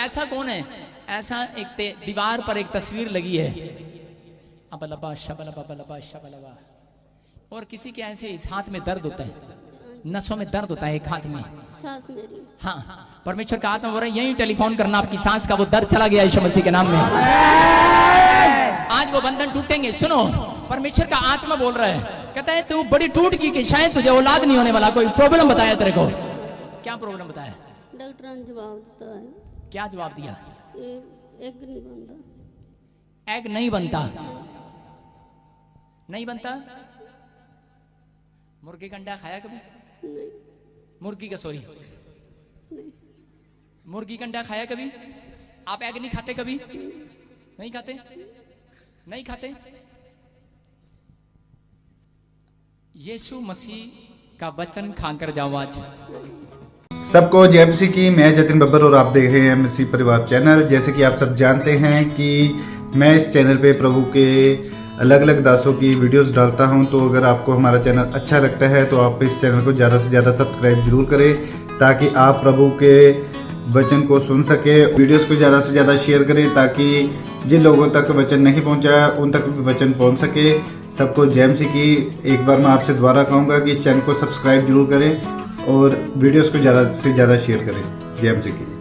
ऐसा कौन है? ऐसा एक दीवार पर एक तस्वीर लगी है, अबलबा शबलबा बलबा शबलबा, और किसी के ऐसे इस हाथ में दर्द होता है, नसों में दर्द होता है एक हाथ में। सास मेरी हाँ, परमेश्वर का आत्मा बोल रहा है यही टेलीफोन करना, आपकी सांस का वो दर्द चला गया यीशु मसीह के नाम में। आज वो बंधन टूटेंगे। सुनो, परमेश्वर का आत्मा बोल रहा है, कहता है तू बड़ी टूट की कि शायद तुझे औलाद नहीं होने वाला। कोई प्रॉब्लम बताया तेरे को? क्या प्रॉब्लम बताया? डॉक्टर ने जवाब देता है, क्या जवाब दिया? एग नहीं बनता। एग नहीं बनता? नहीं बनता? मुर्गी का अंडा खाया कभी? नहीं मुर्गी का सॉरी नहीं मुर्गी का अंडा खाया कभी? आप एग नहीं खाते कभी? नहीं खाते? नहीं खाते? यीशु मसीह का वचन खाकर जाओ आज। सबको जय मसीह की। मैं जतिन बब्बर और आप देख रहे हैं मसीह परिवार चैनल। जैसे कि आप सब जानते हैं कि मैं इस चैनल पे प्रभु के अलग अलग दासों की वीडियोस डालता हूं, तो अगर आपको हमारा चैनल अच्छा लगता है तो आप इस चैनल को ज़्यादा से ज़्यादा सब्सक्राइब जरूर करें, ताकि आप प्रभु के वचन को सुन सके। वीडियोस को ज़्यादा से ज़्यादा शेयर करें, ताकि जिन लोगों तक वचन नहीं पहुंचा उन तक भी वचन पहुंच सके। सबको जय मसीह की। एक बार मैं आपसे दोबारा कहूँगा कि इस चैनल को सब्सक्राइब जरूर करें और वीडियोस को ज़्यादा से ज़्यादा शेयर करें। जय मसीह की।